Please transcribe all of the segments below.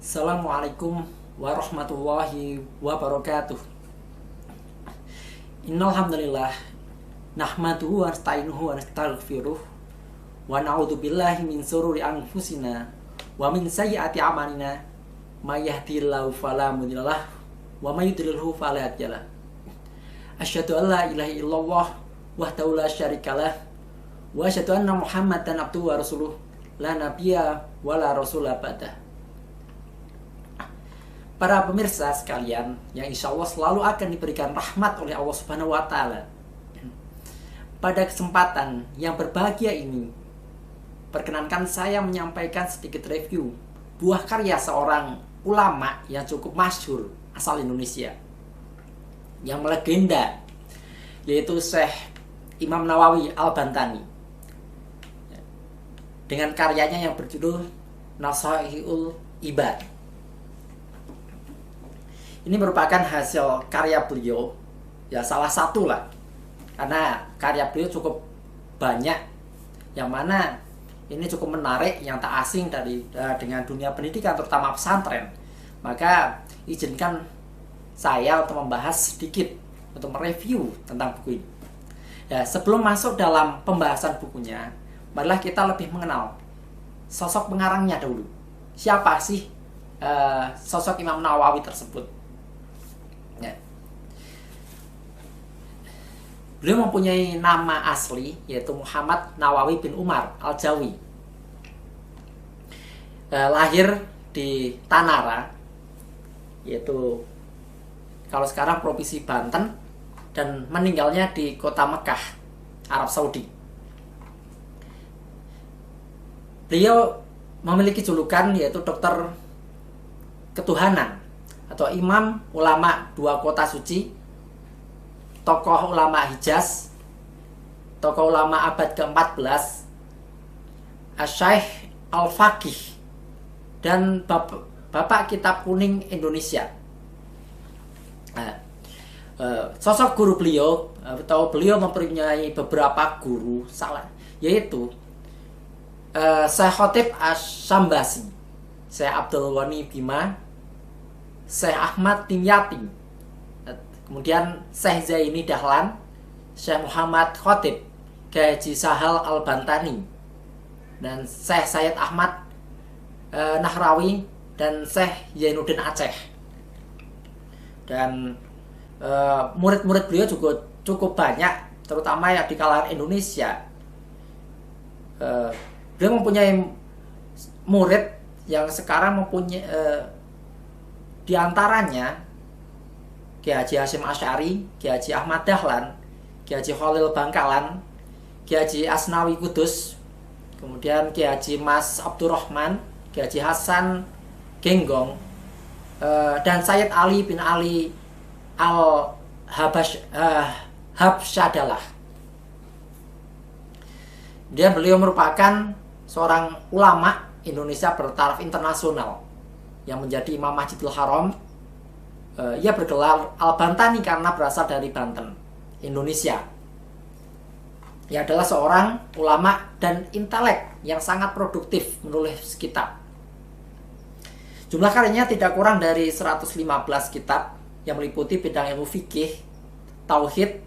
Assalamualaikum warahmatullahi wabarakatuh. Innal hamdalillah nahmaduhu wa nasta'inuhu wa nastaghfiruh wa na'udzubillahi min shururi anfusina wa min sayyiati a'malina may yahdihillahu fala mudhillalah wa may yudlilhu fala hadiyalah. Asyhadu an la ilaha illallah wahdahu la syarikalah wa asyhadu anna Muhammadan abduhu wa rasuluh la nabiyya wa la rasula ba'dah. Para pemirsa sekalian yang insya Allah selalu akan diberikan rahmat oleh Allah Subhanahu wa Ta'ala, pada kesempatan yang berbahagia ini, perkenankan saya menyampaikan sedikit review buah karya seorang ulama yang cukup masyhur asal Indonesia, yang melegenda, yaitu Syekh Imam Nawawi Al-Bantani, dengan karyanya yang berjudul Nasaihul Ibad. Ini merupakan hasil karya beliau, ya salah satu lah, karena karya beliau cukup banyak, yang mana ini cukup menarik, yang tak asing dengan dunia pendidikan, terutama pesantren. Maka izinkan saya untuk membahas sedikit, untuk mereview tentang buku ini. Ya, sebelum masuk dalam pembahasan bukunya, marilah kita lebih mengenal sosok pengarangnya dahulu. Siapa sih sosok Imam Nawawi tersebut? Ya. Beliau mempunyai nama asli, yaitu Muhammad Nawawi bin Umar Al-Jawi. Lahir di Tanara, yaitu kalau sekarang Provinsi Banten, dan meninggalnya di kota Mekah, Arab Saudi. Beliau memiliki julukan yaitu Dokter Ketuhanan, atau Imam Ulama Dua Kota Suci, tokoh ulama Hijaz, tokoh ulama abad ke-14, Asy-Syaikh Al-Faqih, dan Bapak Kitab Kuning Indonesia. Sosok guru beliau, atau beliau mempunyai beberapa guru, yaitu Syekh Khotib Asy-Syambasi, Syekh Abdul Ghani Bima, Syekh Ahmad Dimyati, kemudian Syekh Zaini Dahlan, Syekh Muhammad Khotib, Kiai Haji Sahal Al-Bantani, dan Syekh Sayyid Ahmad Nahrawi, dan Syekh Zainuddin Aceh. Dan murid-murid beliau juga cukup banyak, terutama yang di kalangan Indonesia. Beliau mempunyai murid yang sekarang mempunyai di antaranya Kiai Haji Hasyim Asy'ari, Kiai Haji Ahmad Dahlan, Kiai Haji Khalil Bangkalan, Kiai Haji Asnawi Kudus, kemudian Kiai Haji Mas Abdurrahman, Kiai Haji Hasan Genggong, dan Sayyid Ali bin Ali Al-Habsyadalah. Beliau merupakan seorang ulama Indonesia bertaraf internasional yang menjadi Imam Masjidil Haram. Ia bergelar Al-Bantani karena berasal dari Banten, Indonesia. Ia adalah seorang ulama dan intelek yang sangat produktif menulis kitab. Jumlah karyanya tidak kurang dari 115 kitab yang meliputi bidang ilmu fikih, tauhid,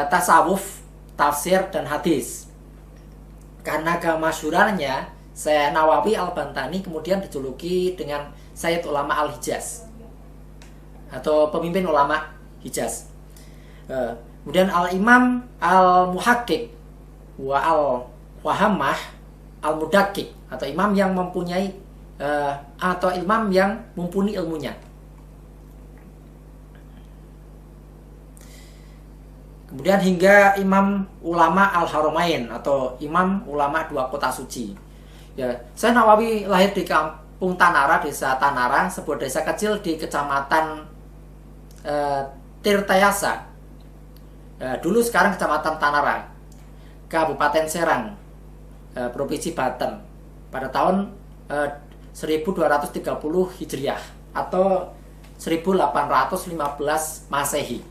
tasawuf, tafsir, dan hadis. Karena kemasyhurannya, Syekh Nawawi Al-Bantani kemudian dijuluki dengan Sayyid Ulama Al-Hijaz, atau pemimpin ulama Hijaz. Kemudian Al-Imam Al-Muhaqqiq wa Al-Wahammah Al-Mudaqiq, atau imam yang mempunyai atau imam yang mumpuni ilmunya. Kemudian hingga Imam Ulama Al-Haramain, atau Imam Ulama Dua Kota Suci. Ya, Syekh Nawawi lahir di kampung Tanara, desa Tanara, sebuah desa kecil di kecamatan Tirtayasa. Dulu sekarang kecamatan Tanara, Kabupaten Serang, Provinsi Banten, pada tahun 1230 Hijriah atau 1815 Masehi.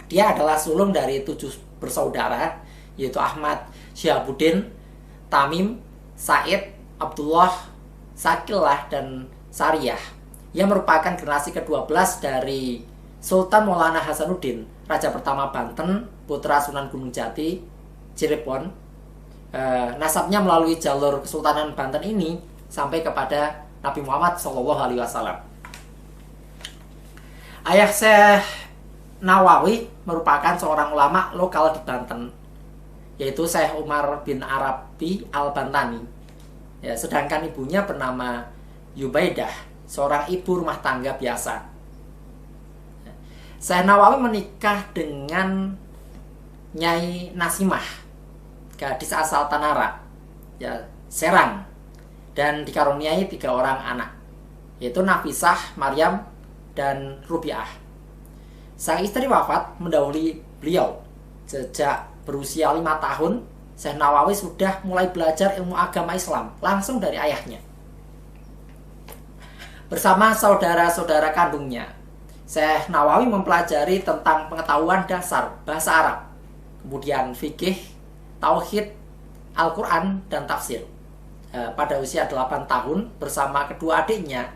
Dia adalah sulung dari 7 bersaudara, yaitu Ahmad Syihabuddin, Tamim, Said, Abdullah, Sakilah, dan Sariyah, yang merupakan generasi ke-12 dari Sultan Maulana Hasanuddin, Raja pertama Banten, putra Sunan Gunung Jati, Cirebon. Nasabnya melalui jalur Kesultanan Banten ini sampai kepada Nabi Muhammad SAW. Ayah Syekh Nawawi merupakan seorang ulama lokal di Banten, yaitu Syekh Umar bin Arabi Al-Bantani. Ya, sedangkan ibunya bernama Yubaidah, seorang ibu rumah tangga biasa. Syekh Nawawi menikah dengan Nyai Nasimah, gadis asal Tanara, ya, Serang, dan dikaruniai 3 orang anak, yaitu Nafisah, Maryam, dan Rubiah. Sang istri wafat mendahului beliau. Sejak berusia 5 tahun, Syekh Nawawi sudah mulai belajar ilmu agama Islam langsung dari ayahnya. Bersama saudara-saudara kandungnya, Syekh Nawawi mempelajari tentang pengetahuan dasar bahasa Arab, kemudian fikih, tauhid, Al-Quran, dan tafsir. Pada usia 8 tahun, bersama kedua adiknya,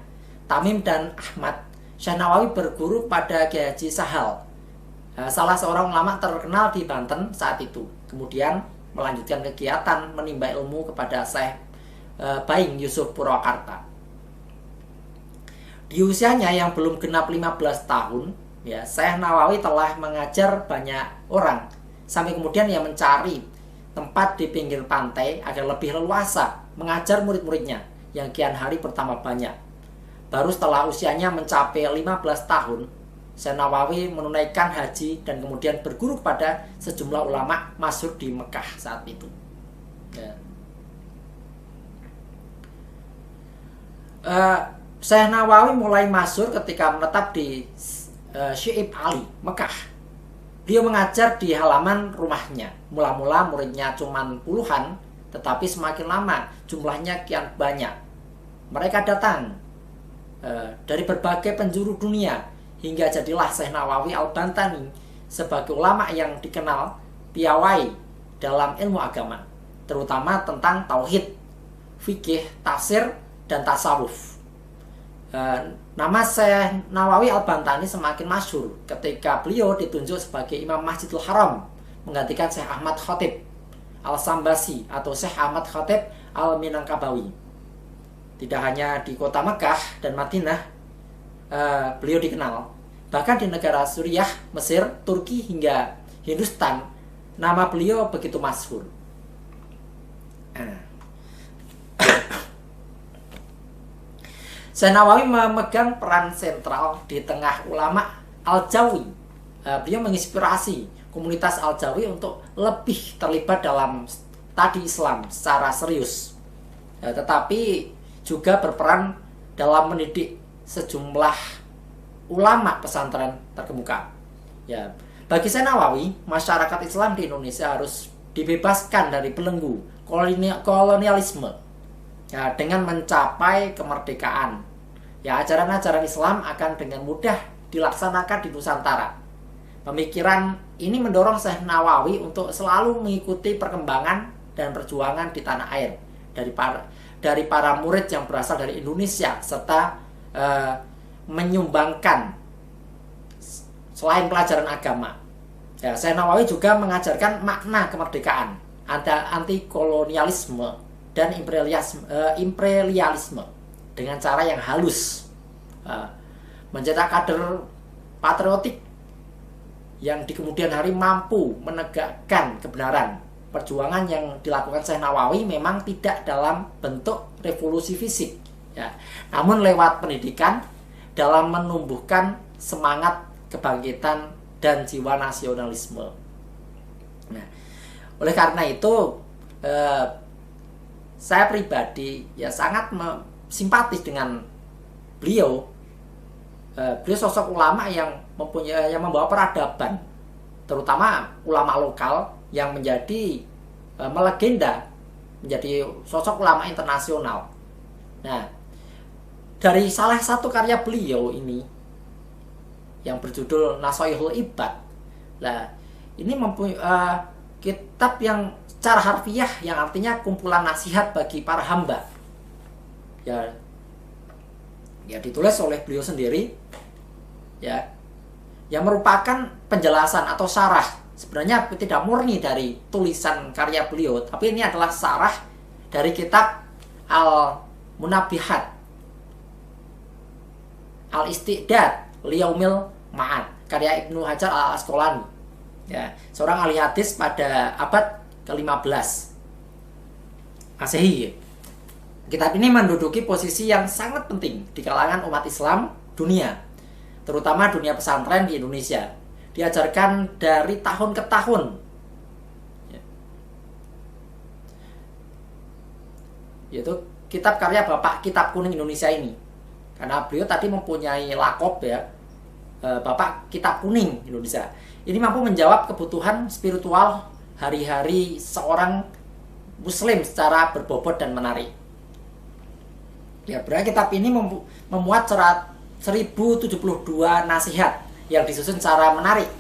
Tamim dan Ahmad, Syekh Nawawi berguru pada Kiai Haji Sahal, salah seorang ulama terkenal di Banten saat itu. Kemudian melanjutkan kegiatan menimba ilmu kepada Syekh Baing Yusuf Purwakarta. Di usianya yang belum genap 15 tahun, ya, Syekh Nawawi telah mengajar banyak orang, sampai kemudian ia mencari tempat di pinggir pantai agar lebih leluasa mengajar murid-muridnya yang kian hari bertambah banyak. Baru setelah usianya mencapai 15 tahun, Syekh Nawawi menunaikan haji dan kemudian berguru kepada sejumlah ulama masyhur di Mekah saat itu. Ya. Syekh Nawawi mulai masyhur ketika menetap di Syi'ib Ali, Mekah. Beliau mengajar di halaman rumahnya. Mula-mula muridnya cuma puluhan, tetapi semakin lama jumlahnya kian banyak. Mereka datang dari berbagai penjuru dunia, hingga jadilah Syekh Nawawi Al-Bantani sebagai ulama yang dikenal piawai dalam ilmu agama, terutama tentang tauhid, fikih, tafsir, dan tasawuf. Nama Syekh Nawawi Al-Bantani semakin masyhur ketika beliau ditunjuk sebagai Imam Masjidil Haram, menggantikan Syekh Ahmad Khatib Al-Sambasi atau Syekh Ahmad Khatib Al-Minangkabawi. Tidak hanya di kota Mekah dan Madinah beliau dikenal, bahkan di negara Suriah, Mesir, Turki, hingga Hindustan, nama beliau begitu masyhur. Syekh Nawawi memegang peran sentral di tengah ulama Al-Jawi. Beliau menginspirasi komunitas Al-Jawi untuk lebih terlibat dalam studi Islam secara serius, tetapi juga berperan dalam mendidik sejumlah ulama pesantren terkemuka. Ya, bagi Syekh Nawawi, masyarakat Islam di Indonesia harus dibebaskan dari belenggu kolonialisme, ya, dengan mencapai kemerdekaan. Ya, ajaran-ajaran Islam akan dengan mudah dilaksanakan di Nusantara. Pemikiran ini mendorong Syekh Nawawi untuk selalu mengikuti perkembangan dan perjuangan di tanah air dari para murid yang berasal dari Indonesia, serta menyumbangkan selain pelajaran agama. Ya, Syekh Nawawi juga mengajarkan makna kemerdekaan, anti kolonialisme, dan imperialisme dengan cara yang halus, mencetak kader patriotik yang di kemudian hari mampu menegakkan kebenaran. Perjuangan yang dilakukan Syekh Nawawi memang tidak dalam bentuk revolusi fisik, ya, namun lewat pendidikan dalam menumbuhkan semangat kebangkitan dan jiwa nasionalisme. Nah, oleh karena itu saya pribadi ya sangat simpatis dengan beliau. Beliau sosok ulama yang membawa peradaban, terutama ulama lokal yang menjadi melegenda, menjadi sosok ulama internasional. Nah, dari salah satu karya beliau ini yang berjudul Nasoihul Ibad, nah ini mempunyai kitab yang secara harfiah yang artinya kumpulan nasihat bagi para hamba. Ya, ya ditulis oleh beliau sendiri, ya, yang merupakan penjelasan atau syarah. Sebenarnya tidak murni dari tulisan karya beliau, tapi ini adalah syarah dari kitab Al-Munabbihat Al-Isti'dad Liyaumil Ma'ad karya Ibnu Hajar Al-Asqalani, ya, seorang ahli hadis pada abad ke-15 Masehi. Kitab ini menduduki posisi yang sangat penting di kalangan umat Islam dunia, terutama dunia pesantren di Indonesia. Diajarkan dari tahun ke tahun, yaitu kitab karya Bapak Kitab Kuning Indonesia ini. Karena beliau tadi mempunyai lakop, ya, Bapak Kitab Kuning Indonesia. Ini mampu menjawab kebutuhan spiritual hari-hari seorang muslim secara berbobot dan menarik. Ya, berarti kitab ini memuat 1072 nasihat yang disusun secara menarik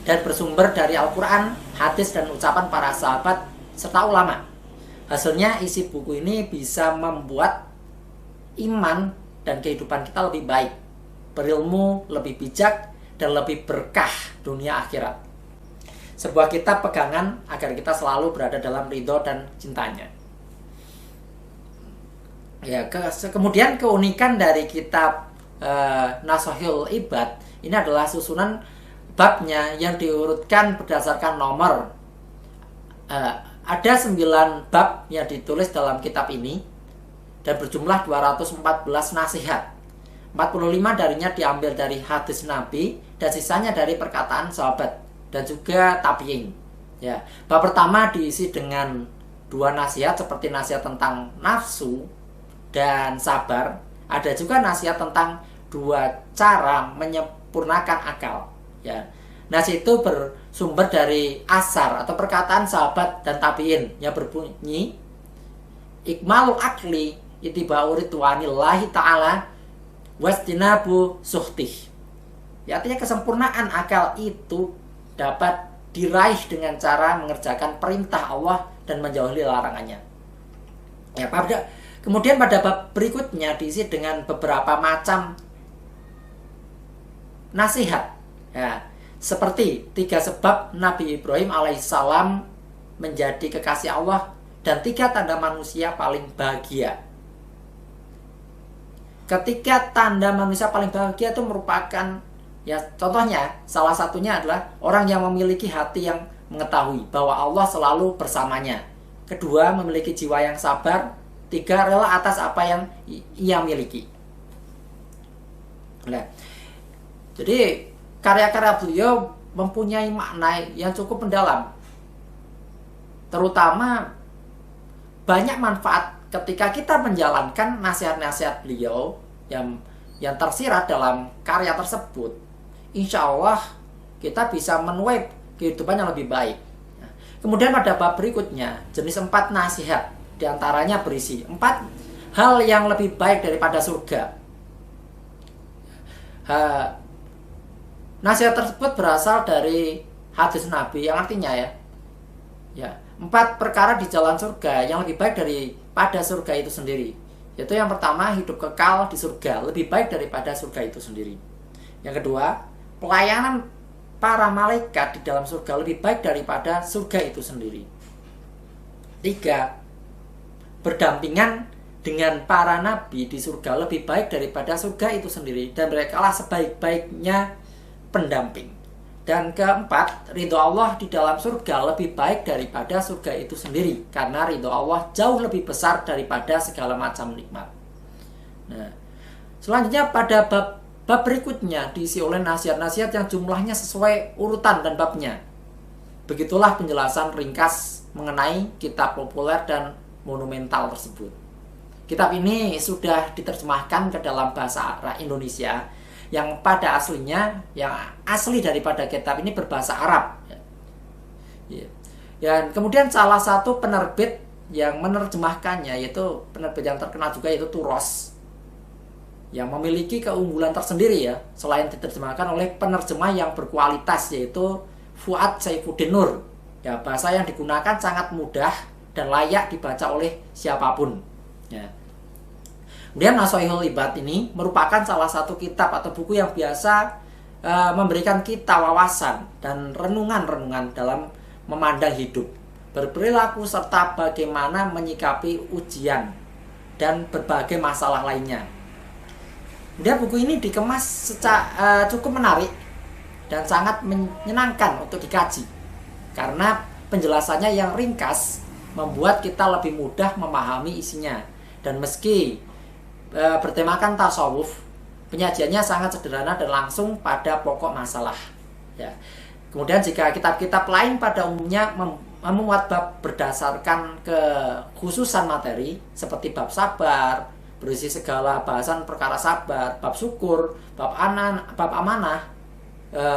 dan bersumber dari Al-Quran, hadis, dan ucapan para sahabat serta ulama. Hasilnya isi buku ini bisa membuat iman dan kehidupan kita lebih baik, berilmu, lebih bijak, dan lebih berkah dunia akhirat. Sebuah kitab pegangan agar kita selalu berada dalam ridho dan cintanya. Ya, kemudian keunikan dari kitab Nashul Ibad ini adalah susunan babnya yang diurutkan berdasarkan nomor. Ada 9 bab yang ditulis dalam kitab ini dan berjumlah 214 nasihat. 45 darinya diambil dari hadis Nabi dan sisanya dari perkataan sahabat dan juga tabi'in. Ya, bab pertama diisi dengan 2 nasihat seperti nasihat tentang nafsu dan sabar. Ada juga nasihat tentang 2 cara menyempurnakan akal. Ya, nasihat itu bersumber dari asar atau perkataan sahabat dan tabi'in yang berbunyi, ikmalul akli itiba'u ridwanillahi ta'ala wasjinabu suhtih. Ya, artinya kesempurnaan akal itu dapat diraih dengan cara mengerjakan perintah Allah dan menjauhi larangannya. Ya, kemudian pada bab berikutnya diisi dengan beberapa macam nasihat. Ya, seperti 3 sebab Nabi Ibrahim alaihissalam menjadi kekasih Allah dan 3 tanda manusia paling bahagia. Ketika tanda manusia paling bahagia itu merupakan, ya, contohnya salah satunya adalah orang yang memiliki hati yang mengetahui bahwa Allah selalu bersamanya. Kedua, memiliki jiwa yang sabar. 3, rela atas apa yang ia miliki. Nah, jadi karya-karya beliau mempunyai makna yang cukup mendalam. Terutama banyak manfaat ketika kita menjalankan nasihat-nasihat beliau yang tersirat dalam karya tersebut. Insya Allah kita bisa menuai kehidupan yang lebih baik. Kemudian pada bab berikutnya, jenis 4 nasihat, diantaranya berisi 4 hal yang lebih baik daripada surga. Nasihat tersebut berasal dari hadis Nabi yang artinya, ya, 4 perkara di jalan surga yang lebih baik daripada surga itu sendiri. Yaitu yang pertama, hidup kekal di surga lebih baik daripada surga itu sendiri. Yang kedua, pelayanan para malaikat di dalam surga lebih baik daripada surga itu sendiri. 3, berdampingan dengan para nabi di surga lebih baik daripada surga itu sendiri, dan merekalah sebaik-baiknya pendamping. Dan keempat, ridho Allah di dalam surga lebih baik daripada surga itu sendiri, karena ridho Allah jauh lebih besar daripada segala macam nikmat. Nah, selanjutnya pada bab berikutnya diisi oleh nasihat-nasihat yang jumlahnya sesuai urutan dan babnya. Begitulah penjelasan ringkas mengenai kitab populer dan monumental tersebut. Kitab ini sudah diterjemahkan ke dalam bahasa Indonesia, yang pada aslinya, yang asli daripada kitab ini berbahasa Arab. Dan kemudian salah satu penerbit yang menerjemahkannya, yaitu penerbit yang terkenal juga, yaitu Turos, yang memiliki keunggulan tersendiri, ya, selain diterjemahkan oleh penerjemah yang berkualitas, yaitu Fuad Saifuddin Nur. Ya, bahasa yang digunakan sangat mudah dan layak dibaca oleh siapapun. Ya. Kemudian Nashihul Ibad ini merupakan salah satu kitab atau buku yang biasa memberikan kita wawasan dan renungan-renungan dalam memandang hidup, berperilaku, serta bagaimana menyikapi ujian dan berbagai masalah lainnya. Kemudian buku ini dikemas secara cukup menarik dan sangat menyenangkan untuk dikaji, karena penjelasannya yang ringkas membuat kita lebih mudah memahami isinya. Dan meski bertemakan tasawuf, penyajiannya sangat sederhana dan langsung pada pokok masalah. Ya. Kemudian jika kitab-kitab lain pada umumnya memuat bab berdasarkan kekhususan materi, seperti bab sabar, berisi segala bahasan perkara sabar, bab syukur, bab amanah,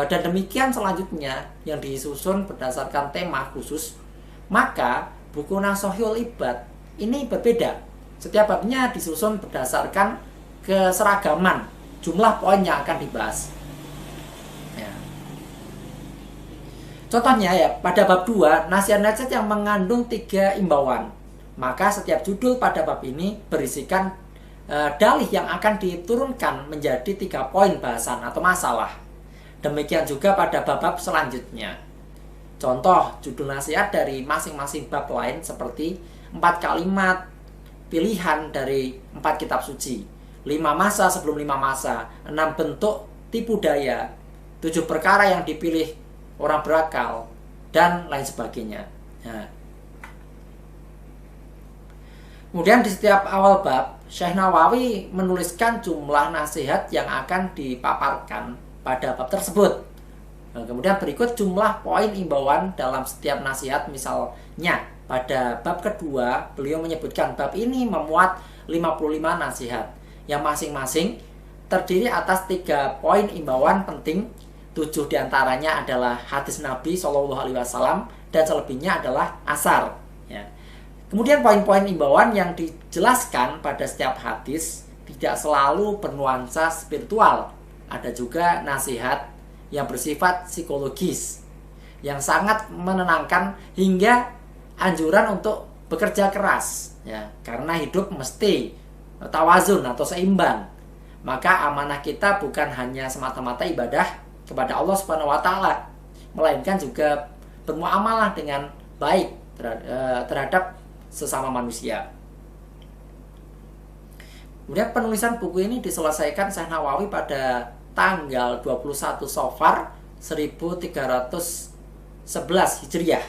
dan demikian selanjutnya yang disusun berdasarkan tema khusus, maka buku Nashihul Ibad ini berbeda. Setiap babnya disusun berdasarkan keseragaman jumlah poin yang akan dibahas. Ya. Contohnya ya, pada bab 2, nasihat-nasihat yang mengandung 3 imbauan. Maka setiap judul pada bab ini berisikan dalih yang akan diturunkan menjadi 3 poin bahasan atau masalah. Demikian juga pada bab-bab selanjutnya. Contoh judul nasihat dari masing-masing bab lain seperti 4 kalimat pilihan dari 4 kitab suci, 5 masa sebelum 5 masa, 6 bentuk tipu daya, 7 perkara yang dipilih orang berakal, dan lain sebagainya. Nah. Kemudian di setiap awal bab, Syekh Nawawi menuliskan jumlah nasihat yang akan dipaparkan pada bab tersebut. Nah, kemudian berikut jumlah poin imbauan dalam setiap nasihat. Misalnya pada bab kedua, beliau menyebutkan bab ini memuat 55 nasihat, yang masing-masing terdiri atas 3 poin imbauan penting. 7 diantaranya adalah hadis Nabi SAW dan selebihnya adalah asar. Ya. Kemudian poin-poin imbauan yang dijelaskan pada setiap hadis tidak selalu bernuansa spiritual. Ada juga nasihat yang bersifat psikologis, yang sangat menenangkan hingga anjuran untuk bekerja keras. Ya, karena hidup mesti tawazun atau seimbang. Maka amanah kita bukan hanya semata-mata ibadah kepada Allah Subhanahu wa taala, melainkan juga bermuamalah dengan baik terhadap sesama manusia. Kemudian penulisan buku ini diselesaikan Syekh Nawawi pada tanggal 21 Safar 1311 Hijriah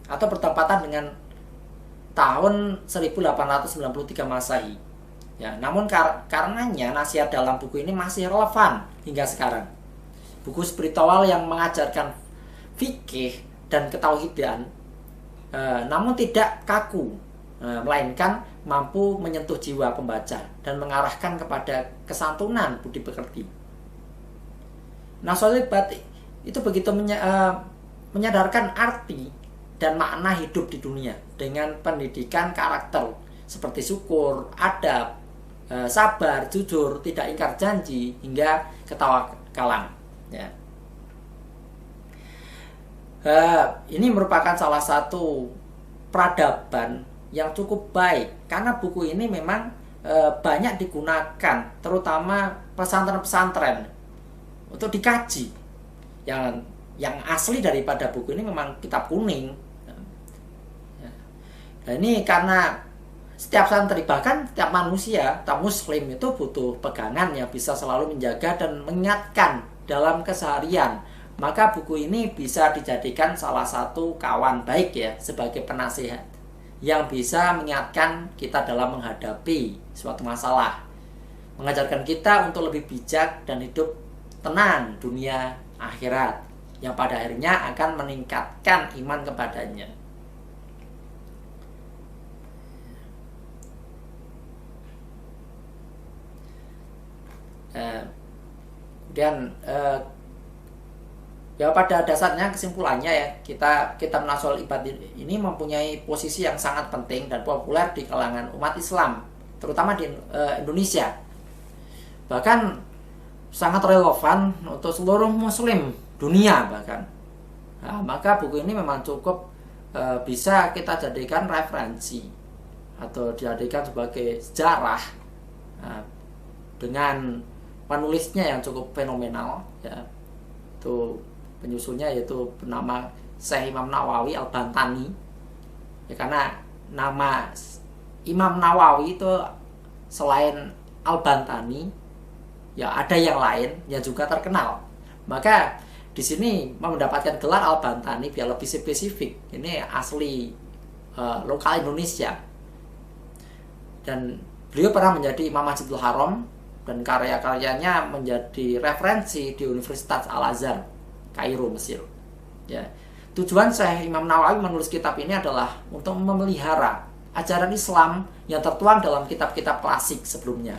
atau bertepatan dengan tahun 1893 Masehi. Ya, namun karenanya nasihat dalam buku ini masih relevan hingga sekarang. Buku spiritual yang mengajarkan fikih dan ketauhidan, namun tidak kaku, melainkan mampu menyentuh jiwa pembaca dan mengarahkan kepada kesantunan budi pekerti. Nashihul Ibad itu begitu menyadarkan arti dan makna hidup di dunia dengan pendidikan karakter seperti syukur, adab, sabar, jujur, tidak ingkar janji, hingga ketawakalan. Ya. Ini merupakan salah satu peradaban yang cukup baik, karena buku ini memang banyak digunakan, terutama pesantren-pesantren, untuk dikaji. Yang asli daripada buku ini memang kitab kuning. Nah, ini karena setiap santri, bahkan setiap manusia, setiap muslim itu butuh pegangan yang bisa selalu menjaga dan mengingatkan dalam keseharian. Maka buku ini bisa dijadikan salah satu kawan baik ya, sebagai penasihat yang bisa mengingatkan kita dalam menghadapi suatu masalah, mengajarkan kita untuk lebih bijak dan hidup tenang dunia akhirat, yang pada akhirnya akan meningkatkan iman kepadanya. Kemudian ya pada dasarnya kesimpulannya ya, kitab Nashihul Ibad ini mempunyai posisi yang sangat penting dan populer di kalangan umat Islam, terutama di Indonesia. Bahkan sangat relevan untuk seluruh muslim dunia bahkan. Nah, maka buku ini memang cukup bisa kita jadikan referensi atau dijadikan sebagai sejarah Nah, dengan penulisnya yang cukup fenomenal, ya, itu penyusunnya yaitu bernama Syekh Imam Nawawi Al-Bantani, ya, karena nama Imam Nawawi itu selain Al-Bantani ya ada yang lain yang juga terkenal, maka di sini mendapatkan gelar Al-Bantani biar lebih spesifik. Ini asli lokal Indonesia, dan beliau pernah menjadi Imam Masjidil Haram dan karya-karyanya menjadi referensi di Universitas Al-Azhar Kairo, Mesir. Ya. Tujuan Syekh Imam Nawawi menulis kitab ini adalah untuk memelihara ajaran Islam yang tertuang dalam kitab-kitab klasik sebelumnya.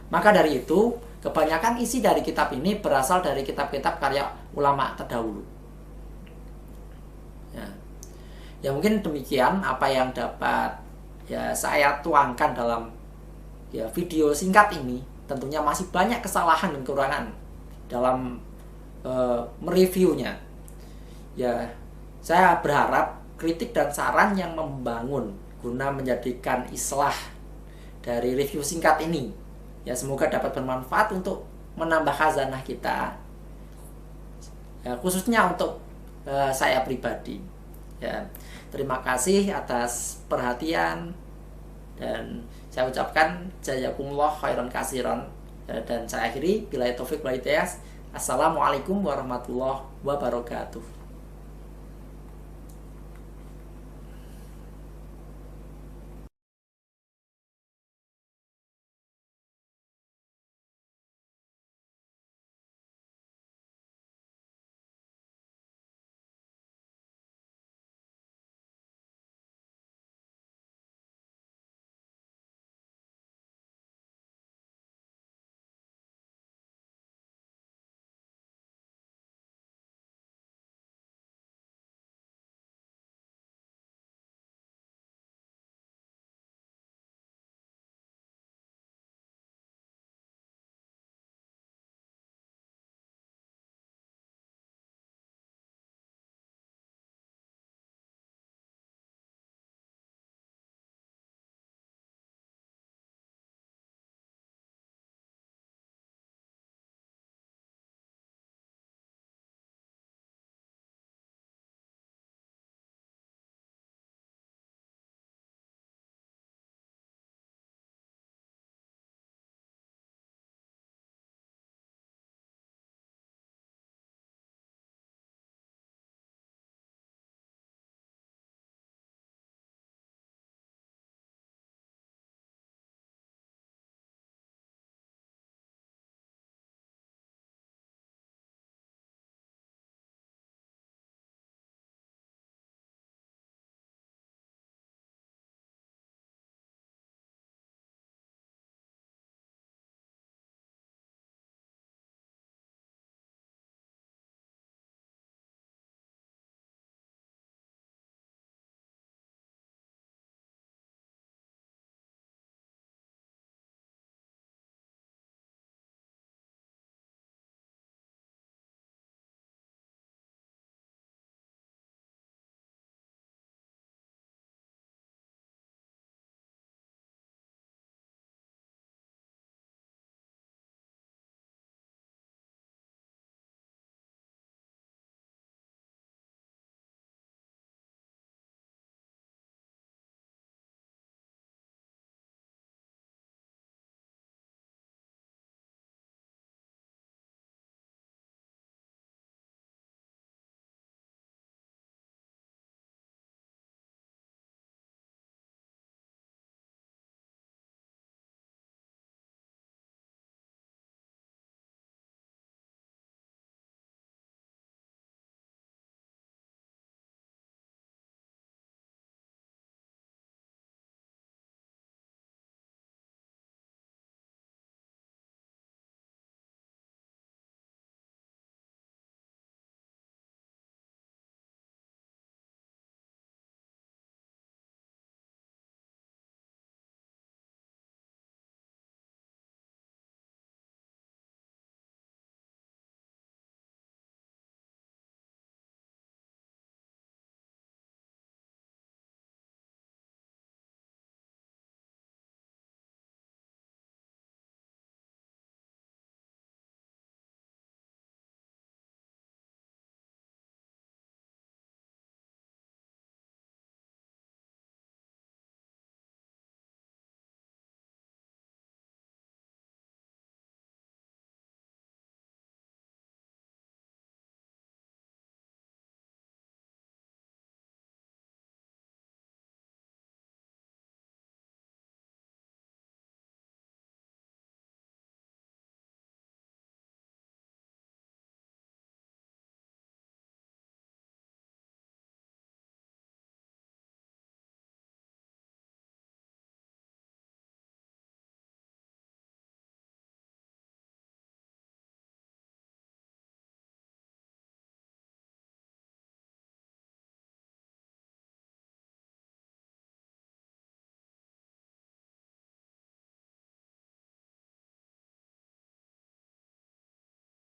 Maka dari itu, kebanyakan isi dari kitab ini berasal dari kitab-kitab karya ulama terdahulu. Ya mungkin demikian apa yang dapat ya saya tuangkan dalam ya video singkat ini. Tentunya masih banyak kesalahan dan kekurangan dalam mereviewnya. Ya, saya berharap kritik dan saran yang membangun guna menjadikan islah dari review singkat ini. Ya, semoga dapat bermanfaat untuk menambah khazanah kita. Ya, khususnya untuk saya pribadi. Ya, terima kasih atas perhatian dan saya ucapkan jazakumullah khairan katsiran, dan saya akhiri billahi taufik wal hidayah. Assalamualaikum warahmatullahi wabarakatuh.